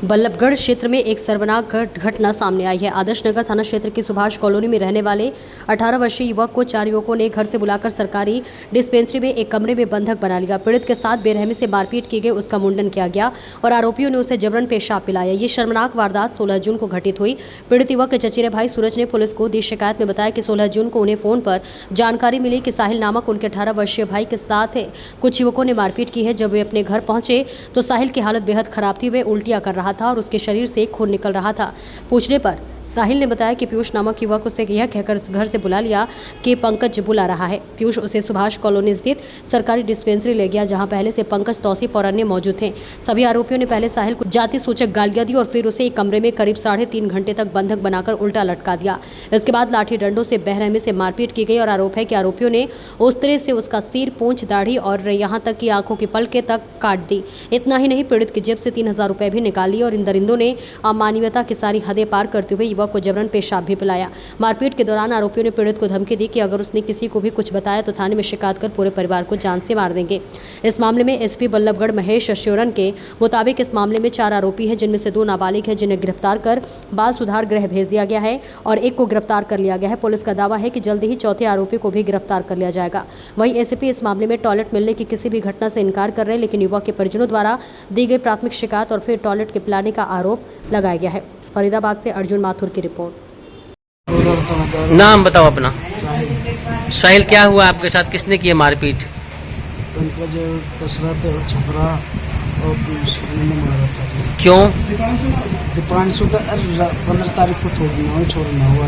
बल्लभगढ़ क्षेत्र में एक शर्मनाक घटना सामने आई है। आदर्श नगर थाना क्षेत्र की सुभाष कॉलोनी में रहने वाले 18 वर्षीय युवक को 4 युवकों ने घर से बुलाकर सरकारी डिस्पेंसरी में एक कमरे में बंधक बना लिया। पीड़ित के साथ बेरहमी से मारपीट की गई, उसका मुंडन किया गया और आरोपियों ने उसे जबरन पेशाब पिलाया। ये शर्मनाक वारदात 16 जून को घटित हुई। पीड़ित युवक के चचेरे भाई सूरज ने पुलिस को दी शिकायत में बताया कि 16 जून को उन्हें फोन पर जानकारी मिली कि साहिल नामक उनके 18 वर्षीय भाई के साथ कुछ युवकों ने मारपीट की है। जब वे अपने घर पहुंचे तो साहिल की हालत बेहद खराब थी। वे उल्टियां कर रहा था और उसके शरीर से खून निकल रहा था। पूछने पर साहिल ने बताया कि पीयूष नामक युवक उसे यह कहकर घर से बुला लिया कि पंकज बुला रहा है। पीयूष उसे सुभाष कॉलोनी स्थित सरकारी डिस्पेंसरी ले गया, जहां पहले से पंकज, तौसीफ और अन्य मौजूद थे। सभी आरोपियों ने पहले साहिल को जाति सूचक गालियां दी और फिर उसे एक कमरे में करीब 3.5 घंटे तक बंधक बनाकर उल्टा लटका दिया। इसके बाद लाठी डंडों से बेरहमी से मारपीट की गई और आरोप है कि आरोपियों ने उस तरह से उसका सिर, पूंछ, दाढ़ी और यहाँ तक कि आंखों की पलकें तक काट दी। इतना ही नहीं, पीड़ित की जेब से 3000 रुपए भी निकाल लिए और इन दरिंदों ने अमानवीयता की सारी हदें पार करते हुए युवक को जबरन पेशाब भी पिलाया। मारपीट के दौरान आरोपियों ने पीड़ित को धमकी दी कि अगर उसने किसी को भी कुछ बताया तो थाने में शिकायत कर पूरे परिवार को जान से मार देंगे। इस मामले में एसपी बल्लभगढ़ महेश श्योरन के मुताबिक इस मामले में 4 आरोपी हैं, जिनमें से 2 नाबालिग हैं, जिन्हें गिरफ्तार कर बाल सुधार गृह भेज दिया गया है और एक को गिरफ्तार कर लिया गया है। पुलिस का दावा है कि जल्द ही चौथे आरोपी को भी गिरफ्तार कर लिया जाएगा। वहीं एसीपी इस मामले में टॉयलेट मिलने की किसी भी घटना से इनकार कर रहे हैं, लेकिन युवक के परिजनों द्वारा दी गई प्राथमिक शिकायत और फिर टॉयलेट के पिलाने का आरोप लगाया गया है। फरीदाबाद से अर्जुन माथुर की रिपोर्ट। नाम बताओ अपना। साहिल, क्या हुआ आपके साथ? किसने किया मारपीट? पंकज, दशरथ और छपरा और ने मारा था। क्यों? दीपांशु का 15 तारीख को छोड़ना हुआ।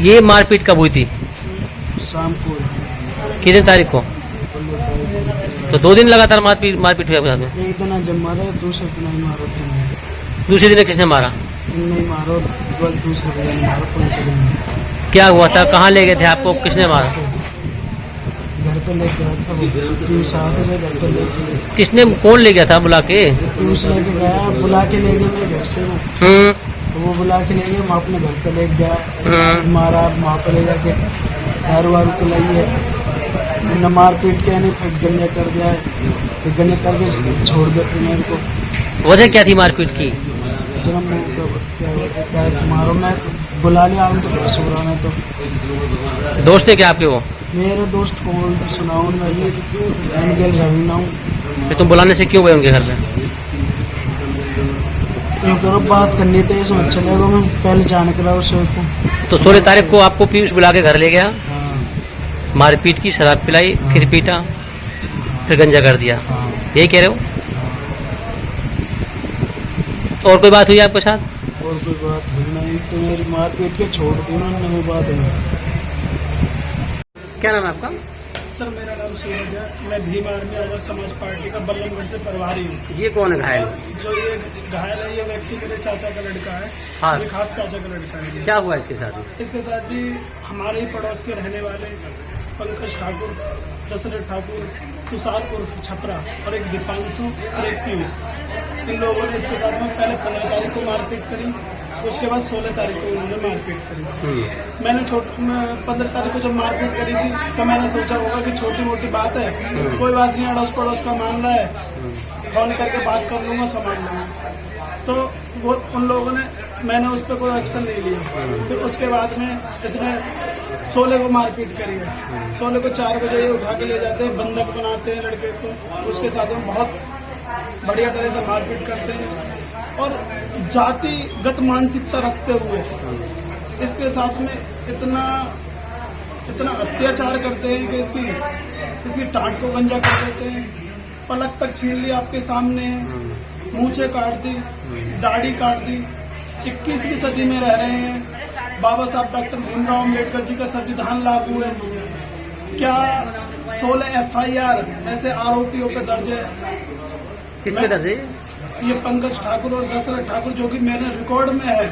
ये मारपीट कब हुई थी? शाम को। कितने तारीख को? तो 2 दिन लगातार मारपीट हुई आपके साथ में? एक दिन जब मारा, दूसरे दिन नहीं मारा था। दूसरे दिन किसने मारा? नहीं मारो, दूसरे दिन मारा। पंकज। क्या हुआ था? कहाँ ले गए थे आपको? किसने मारा? घर पे ले गया था वो। साथ में घर पे ले गया। किसने, कौन ले गया था बुला के? पीयूष लेके गया, बुला के ले गया मेरे घर से वो बुला के ले गया। मैं अपने घर पे ले गया, मारा। वहाँ पे ले जाके दारू वारू पिलाई है, न मार पीट के नहीं, फिर गन्ने कर दिया। फिर गन्ने करके छोड़ देते मेरे को। वजह क्या थी मारपीट की? क्या मारो, मैं बुला लिया तो बस हो रहा। मैं तो दोस्त है क्या आपके वो? मेरे दोस्त को सुनाऊँ मैं रवीना हूँ। फिर तुम बुलाने से क्यों गए उनके घर में? क्यों करो, बात करनी थी, इसमें चलेगा। मैं पहले जाने के लिए उसे को। तो 16 तारीख को आपको पीयूष बुला के घर ले गया, हाँ। मारपीट की, शराब पिलाई, फिर पीटा, फिर गंजा कर दिया। हाँ। यही कह रहे हो? और कोई बात हुई आपके साथ? और कोई बात हुई नहीं, तो मेरी मार पीट के छोड़ दी ना, कोई बात नहीं। क्या नाम है आपका? सर, मेरा नाम सूरज है। मैं भीम आर्मी आजाद समाज पार्टी का बल्लभगढ़ से प्रभारी हूँ। ये कौन है घायल? जो ये घायल है, ये व्यक्ति मेरे चाचा का लड़का है। हाँ। ये खास चाचा का लड़का है। क्या हुआ इसके साथ? इसके साथ जी हमारे ही पड़ोस के रहने वाले पंकज ठाकुर, दशरथ ठाकुर, तुषार उर्फ छपरा और एक दीपांशु और एक पीयूष, इन लोगों ने इसके साथ में पहले 15 तारीख को मारपीट करी। उसके बाद 16 तारीख को उन्होंने मारपीट करी। मैंने 15 तारीख को जब मारपीट करी थी तो मैंने सोचा होगा कि छोटी मोटी बात है, कोई बात नहीं, अड़ोस पड़ोस का मामला है, फोन करके बात कर लूंगा, संभाल लूंगा। तो वो उन लोगों ने, मैंने उस पर कोई एक्शन नहीं लिया। फिर उसके बाद में इसने 16 को मारपीट करी है। 16 को 4 बजे ये उठा के ले जाते हैं, बंधक बनाते हैं लड़के को, उसके साथ में बहुत बढ़िया तरह से मारपीट करते हैं और जातिगत मानसिकता रखते हुए इसके साथ में इतना अत्याचार करते हैं कि इसकी टांट को गंजा कर देते हैं, पलक तक छीन ली आपके सामने, मूछें काट दी, दाढ़ी काट दी। 21वीं सदी में रह रहे हैं, बाबा साहब डॉक्टर भीमराव अम्बेडकर जी का संविधान लागू है। क्या 16 FIR ऐसे आरोपियों पे दर्ज है? किस पे दर्ज है? ये पंकज ठाकुर और दशरथ ठाकुर, जो कि मेरे रिकॉर्ड में है।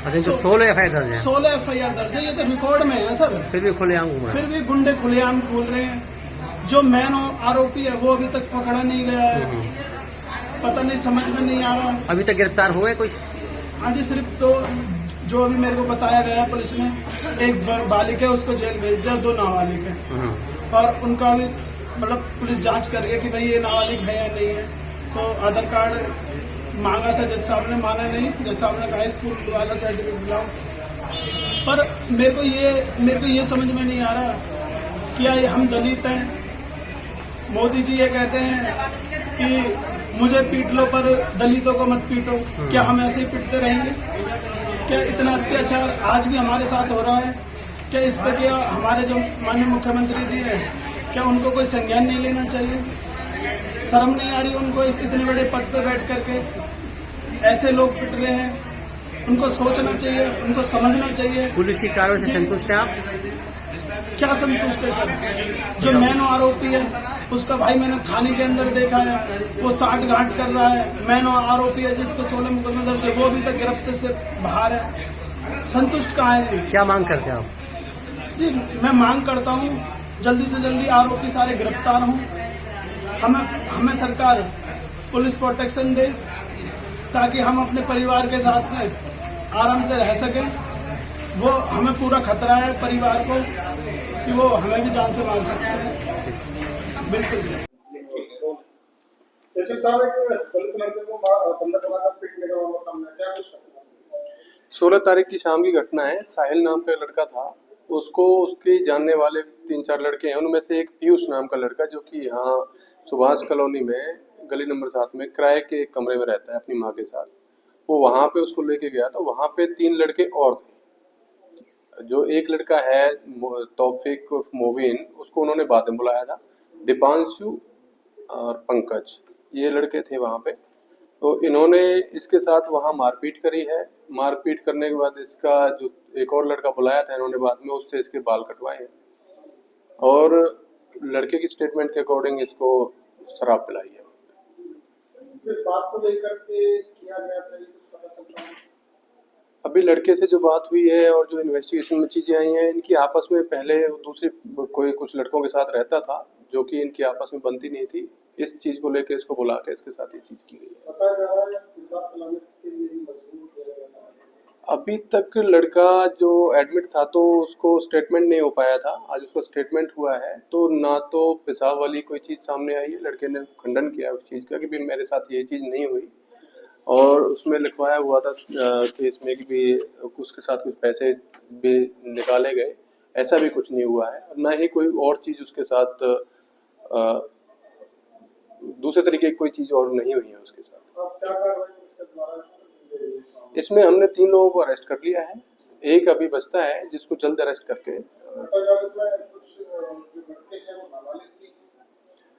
अच्छा, तो 16 FIR दर्ज है? 16 FIR दर्ज है, ये तो रिकॉर्ड में है सर। फिर भी खुलेआम घूम रहे हैं। फिर भी गुंडे खुलेआम बोल रहे हैं। जो मेन आरोपी है वो अभी तक पकड़ा नहीं गया है। पता नहीं, समझ में नहीं आ रहा। अभी तक गिरफ्तार हुए कोई? हाँ जी, सिर्फ तो जो अभी मेरे को बताया गया पुलिस ने, एक बालिक है, उसको जेल भेज दिया, 2 नाबालिग है और उनका भी मतलब पुलिस जांच कर रही है कि भाई ये नाबालिग है या नहीं है। तो आधार कार्ड मांगा था, जज साहब ने माना नहीं, जज साहब ने कहा स्कूल वाला सर्टिफिकेट दिलाओ। पर मेरे को ये समझ में नहीं आ रहा, क्या ये हम दलित हैं? मोदी जी ये कहते हैं कि मुझे पीट लो पर दलितों को मत पीटो। क्या हम ऐसे ही पीटते रहेंगे? क्या इतना अत्याचार आज भी हमारे साथ हो रहा है? क्या इस पे क्या हमारे जो माननीय मुख्यमंत्री जी हैं, क्या उनको कोई संज्ञान नहीं लेना चाहिए? शर्म नहीं आ रही उनको इतने बड़े पद पे बैठ करके ऐसे लोग पिट रहे हैं? उनको सोचना चाहिए, उनको समझना चाहिए। पुलिस की कार्रवाई से संतुष्ट है आप? क्या संतुष्ट है सर? जो मैन आरोपी है उसका भाई मैंने थाने के अंदर देखा है, वो साठ घाट कर रहा है। मैन आरोपी है जिसको 16 मुकदमे दर्ज है, वो अभी तक गिरफ्त से बाहर है। संतुष्ट कहाँ है जी? क्या मांग करते हैं आप? जी मैं मांग करता हूँ जल्दी से जल्दी आरोपी सारे गिरफ्तार हों। हमें सरकार पुलिस प्रोटेक्शन दे ताकि हम अपने परिवार के साथ में आराम से रह सकें। वो हमें पूरा खतरा है परिवार को कि वो हमें भी जान से मार सकते हैं। बिल्कुल। जैसे साहब एक दलित लड़के को 15 करोड़ का पीटने का मामला सामने आया, क्या कुछ कहना? 16 तारीख की शाम की घटना है। साहिल नाम का लड़का था, उसको उसके जानने वाले 3-4 लड़के हैं, उनमें से एक पीयूष नाम का लड़का जो कि यहाँ सुभाष कॉलोनी में गली नंबर 7 में किराए के एक कमरे में रहता है अपनी माँ के साथ। वो वहाँ पे उसको लेके गया था। वहाँ पे 3 लड़के और थे। जो एक लड़का है तौफीक उर्फ मोबिन, उसको उन्होंने बाद में बुलाया था। दीपांशु और पंकज ये लड़के थे वहाँ पे। तो इन्होंने इसके साथ वहाँ मारपीट करी है। मारपीट करने के बाद इसका जो एक और लड़का बुलाया था इन्होंने बाद में, उससे इसके बाल कटवाए हैं और लड़के की स्टेटमेंट के अकॉर्डिंग इसको शराब पिलाई है। इस बात को लेकर के किया गया था, ये कुछ पता चलता है? अभी लड़के से जो बात हुई है और जो इन्वेस्टिगेशन में चीजें आई हैं, इनकी आपस में पहले दूसरे कोई कुछ लड़कों के साथ रहता था जो कि इनकी आपस में बनती नहीं थी। इस चीज को लेकर इसको बुला के इसके साथ ये चीज की गई है। बताया जा रहा है हिसाब चलाने के लिए भी मजबूर किया गया था। अभी तक लड़का जो एडमिट था तो उसको स्टेटमेंट नहीं हो पाया था। आज उसका स्टेटमेंट हुआ है तो ना तो पेशाब वाली कोई चीज़ सामने आई है। लड़के ने खंडन किया उस चीज़ का कि भी मेरे साथ ये चीज़ नहीं हुई, और उसमें लिखवाया हुआ था केस में कि भी उसके साथ कुछ पैसे भी निकाले गए। ऐसा भी कुछ नहीं हुआ है, ना ही कोई और चीज़ उसके साथ दूसरे तरीके की कोई चीज़ और नहीं हुई है उसके साथ। अब क्या कार्रवाई उसके द्वारा? इसमें हमने 3 लोगों को अरेस्ट कर लिया है। एक अभी बचता है जिसको जल्द अरेस्ट करके।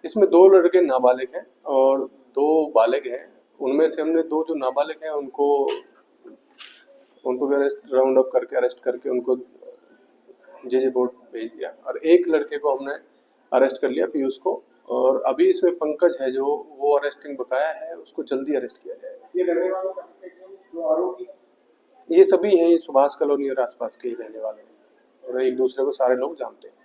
इसमें 2 लड़के नाबालिग हैं और 2 बालिग हैं। उनमें से हमने 2 जो नाबालिग हैं उनको भी अरेस्ट राउंड अप करके अरेस्ट करके उनको जेजे बोर्ड भेज दिया, और एक लड़के को हमने अरेस्ट कर लिया पीयूष को। और अभी इसमें पंकज है जो वो अरेस्टिंग बकाया है, उसको जल्दी अरेस्ट किया जाएगा। ये रहने वालों का जो आरोपी ये सभी हैं सुभाष कॉलोनी और आसपास के ही रहने वाले हैं और एक दूसरे को सारे लोग जानते हैं।